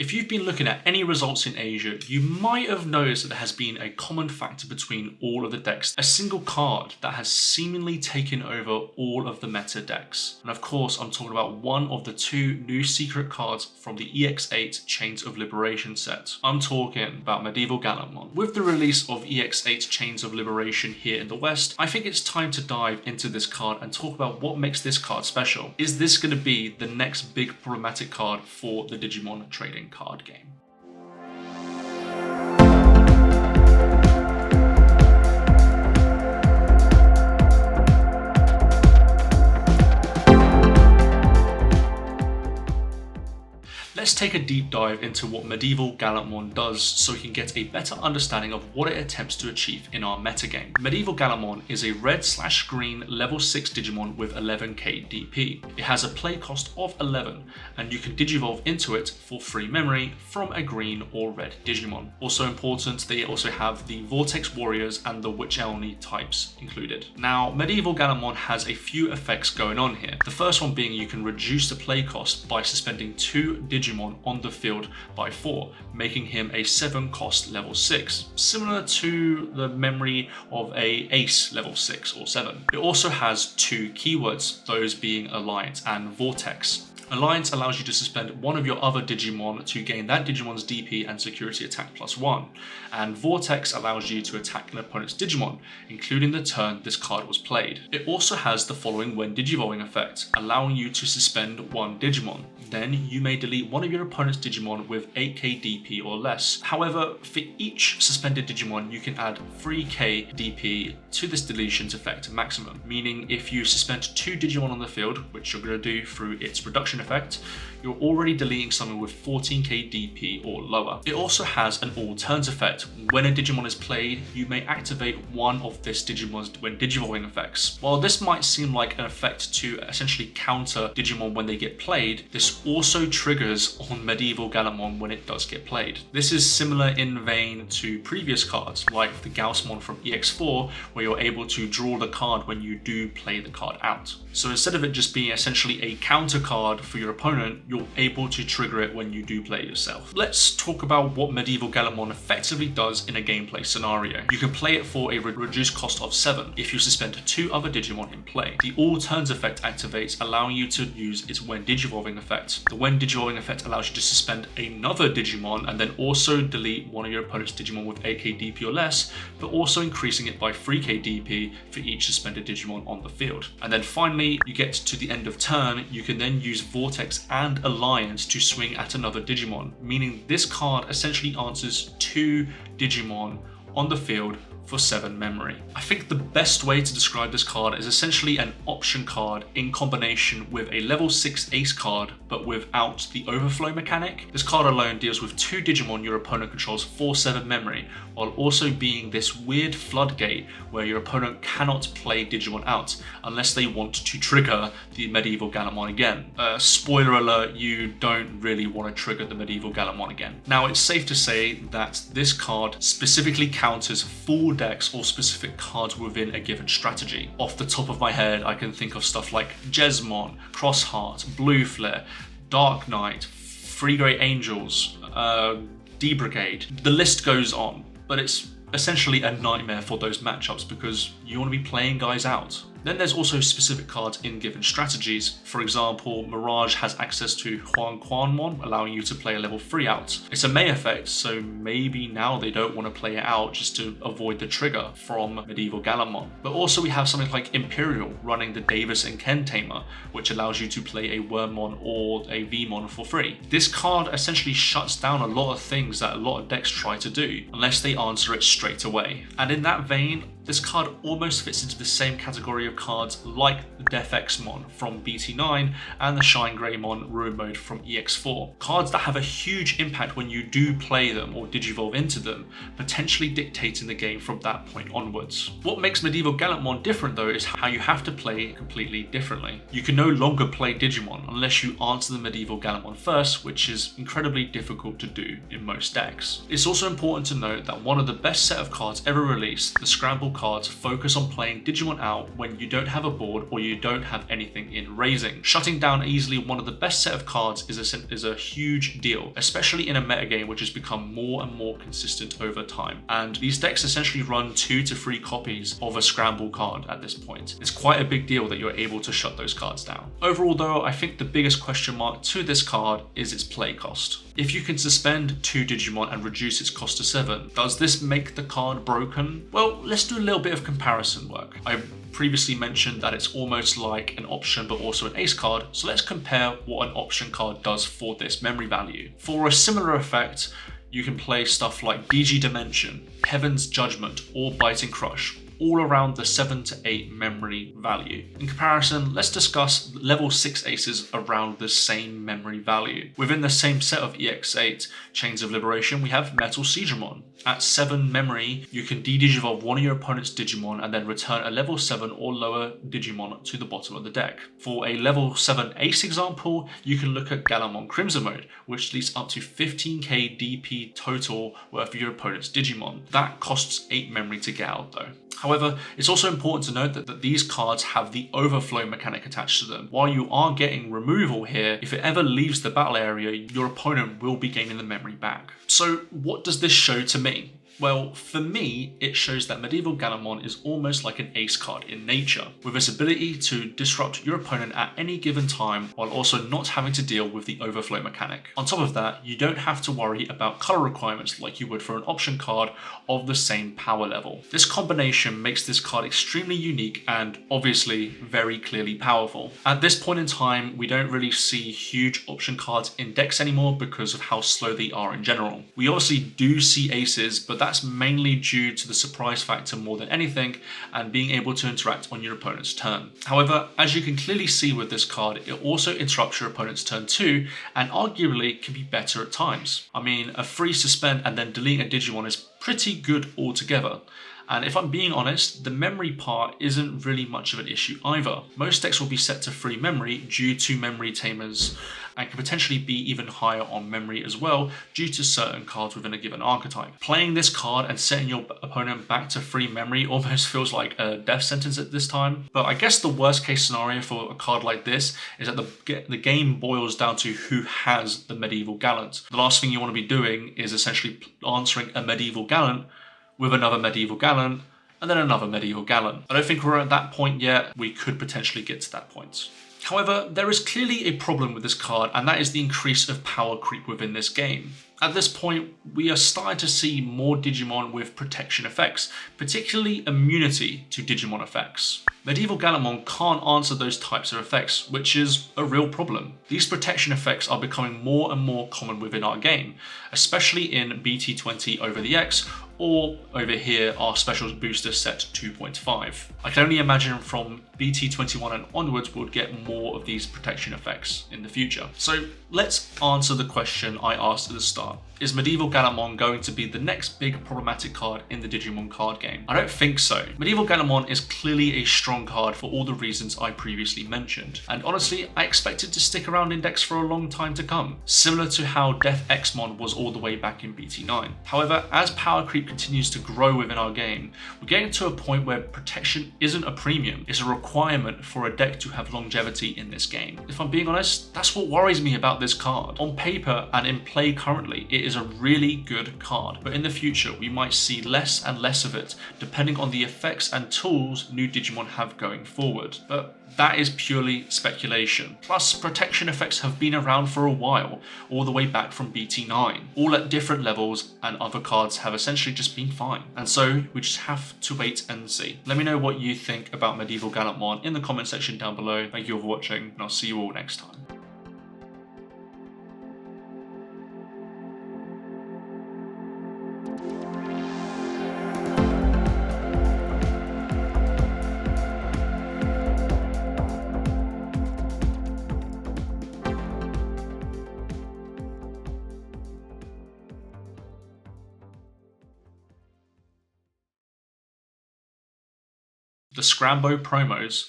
If you've been looking at any results in Asia, you might have noticed that there has been a common factor between all of the decks, a single card that has seemingly taken over all of the meta decks. And of course, I'm talking about one of the two new secret cards from the EX08 Chains of Liberation set. I'm talking about MedievalGallantmon. With the release of EX08 Chains of Liberation here in the West, I think it's time to dive into this card and talk about what makes this card special. Is this going to be the next big problematic card for the Digimon trading card game? Let's take a deep dive into what MedievalGallantmon does so we can get a better understanding of what it attempts to achieve in our metagame. MedievalGallantmon is a red/green level 6 Digimon with 11k DP. It has a play cost of 11 and you can digivolve into it for free memory from a green or red Digimon. Also important, they also have the Vortex Warriors and the Witch Elni types included. Now, MedievalGallantmon has a few effects going on here. The first one being you can reduce the play cost by suspending 2 Digimon on the field by 4, making him a 7 cost level 6, similar to the memory of a Ace level 6 or 7. It also has 2 keywords, those being Alliance and Vortex. Alliance allows you to suspend one of your other Digimon to gain that Digimon's DP and security attack +1, and Vortex allows you to attack an opponent's Digimon, including the turn this card was played. It also has the following when digivolving effect, allowing you to suspend one Digimon. Then you may delete one of your opponent's Digimon with 8k DP or less. However, for each suspended Digimon, you can add 3k DP to this deletions effect maximum, meaning if you suspend 2 Digimon on the field, which you're going to do through its reduction effect, you're already deleting something with 14k DP or lower. It also has an all turns effect. When a Digimon is played, you may activate one of this Digimon's when digivolving effects. While this might seem like an effect to essentially counter Digimon when they get played, this also triggers on MedievalGallantmon when it does get played. This is similar in vein to previous cards like the Gaussmon from EX4, where you're able to draw the card when you do play the card out. So instead of it just being essentially a counter card for your opponent, you're able to trigger it when you do play yourself. Let's talk about what MedievalGallantmon effectively does in a gameplay scenario. You can play it for a reduced cost of 7 if you suspend 2 other Digimon in play. The all turns effect activates, allowing you to use its when digivolving effect. The when digivolving effect allows you to suspend another Digimon and then also delete one of your opponent's Digimon with 8k DP or less, but also increasing it by 3k DP for each suspended Digimon on the field. And then finally, you get to the end of turn, you can then use Vortex and Alliance to swing at another Digimon, meaning this card essentially answers 2 Digimon on the field for 7 memory. I think the best way to describe this card is essentially an option card in combination with a level 6 ace card, but without the overflow mechanic. This card alone deals with 2 Digimon your opponent controls for 7 memory, while also being this weird floodgate where your opponent cannot play Digimon out unless they want to trigger the MedievalGallantmon again. Spoiler alert, you don't really want to trigger the MedievalGallantmon again. Now, it's safe to say that this card specifically counters full decks or specific cards within a given strategy. Off the top of my head, I can think of stuff like Jesmon, Crossheart, Blue Flare, Dark Knight, 3 Great Angels, D-Brigade. The list goes on, but it's essentially a nightmare for those matchups because you want to be playing guys out. Then there's also specific cards in given strategies. For example, Mirage has access to Huanquanmon, allowing you to play a level 3 out. It's a May effect, so maybe now they don't want to play it out just to avoid the trigger from MedievalGallantmon. But also we have something like Imperial running the Davis and Ken Tamer, which allows you to play a Wormmon or a Vmon for free. This card essentially shuts down a lot of things that a lot of decks try to do, unless they answer it straight away. And in that vein, this card almost fits into the same category of cards like the DefXmon from BT9 and the Shine Greymon Ruin Mode from EX4. Cards that have a huge impact when you do play them or digivolve into them, potentially dictating the game from that point onwards. What makes MedievalGallantmon different though is how you have to play completely differently. You can no longer play Digimon unless you answer the MedievalGallantmon first, which is incredibly difficult to do in most decks. It's also important to note that one of the best set of cards ever released, the Scramble cards focus on playing Digimon out when you don't have a board or you don't have anything in raising. Shutting down easily one of the best set of cards is a huge deal, especially in a metagame which has become more and more consistent over time. And these decks essentially run 2 to 3 copies of a scramble card at this point. It's quite a big deal that you're able to shut those cards down. Overall though, I think the biggest question mark to this card is its play cost. If you can suspend 2 Digimon and reduce its cost to 7, does this make the card broken? Well, let's do a little bit of comparison work. I previously mentioned that it's almost like an option but also an ace card, so let's compare what an option card does for this memory value. For a similar effect, you can play stuff like DG Dimension, Heaven's Judgment, or Biting Crush, all around the 7 to 8 memory value. In comparison, let's discuss level 6 aces around the same memory value. Within the same set of EX08 Chains of Liberation, we have MedievalGallantmon. At 7 memory, you can de-digivolve one of your opponent's Digimon and then return a level 7 or lower Digimon to the bottom of the deck. For a level 7 ace example, you can look at Gallantmon Crimson Mode, which leads up to 15k DP total worth of your opponent's Digimon. That costs 8 memory to get out though. However, it's also important to note that these cards have the overflow mechanic attached to them. While you are getting removal here, if it ever leaves the battle area, your opponent will be gaining the memory back. So what does this show to me? Well, for me, it shows that MedievalGallantmon is almost like an ace card in nature, with its ability to disrupt your opponent at any given time while also not having to deal with the overflow mechanic. On top of that, you don't have to worry about color requirements like you would for an option card of the same power level. This combination makes this card extremely unique and obviously very clearly powerful. At this point in time, we don't really see huge option cards in decks anymore because of how slow they are in general. We obviously do see aces, but that's mainly due to the surprise factor more than anything and being able to interact on your opponent's turn. However, as you can clearly see with this card, it also interrupts your opponent's turn too, and arguably can be better at times. I mean, a free suspend and then deleting a Digimon is pretty good altogether. And if I'm being honest, the memory part isn't really much of an issue either. Most decks will be set to free memory due to memory tamers and can potentially be even higher on memory as well due to certain cards within a given archetype. Playing this card and setting your opponent back to free memory almost feels like a death sentence at this time. But I guess the worst case scenario for a card like this is that the game boils down to who has the Medieval Gallant. The last thing you want to be doing is essentially answering a Medieval Gallant with another Medieval Gallant, and then another Medieval Gallant. I don't think we're at that point yet. We could potentially get to that point. However, there is clearly a problem with this card, and that is the increase of power creep within this game. At this point, we are starting to see more Digimon with protection effects, particularly immunity to Digimon effects. MedievalGallantmon can't answer those types of effects, which is a real problem. These protection effects are becoming more and more common within our game, especially in BT20 over the X, or over here our special booster set 2.5. I can only imagine from BT21 and onwards we'll get more of these protection effects in the future. So let's answer the question I asked at the start. Is MedievalGallantmon going to be the next big problematic card in the Digimon card game? I don't think so. MedievalGallantmon is clearly a strong card for all the reasons I previously mentioned. And honestly, I expect it to stick around in decks for a long time to come, similar to how Death Xmon was all the way back in BT9. However, as power creep continues to grow within our game, we're getting to a point where protection isn't a premium, it's a requirement for a deck to have longevity in this game. If I'm being honest, that's what worries me about this card. On paper and in play currently, it is a really good card, but in the future we might see less and less of it depending on the effects and tools new Digimon have going forward. But that is purely speculation. Plus, protection effects have been around for a while, all the way back from BT9, all at different levels, and other cards have essentially just been fine. And so we just have to wait and see. Let me know what you think about MedievalGallantmon in the comment section down below. Thank you all for watching, and I'll see you all next time. The Scrambo promos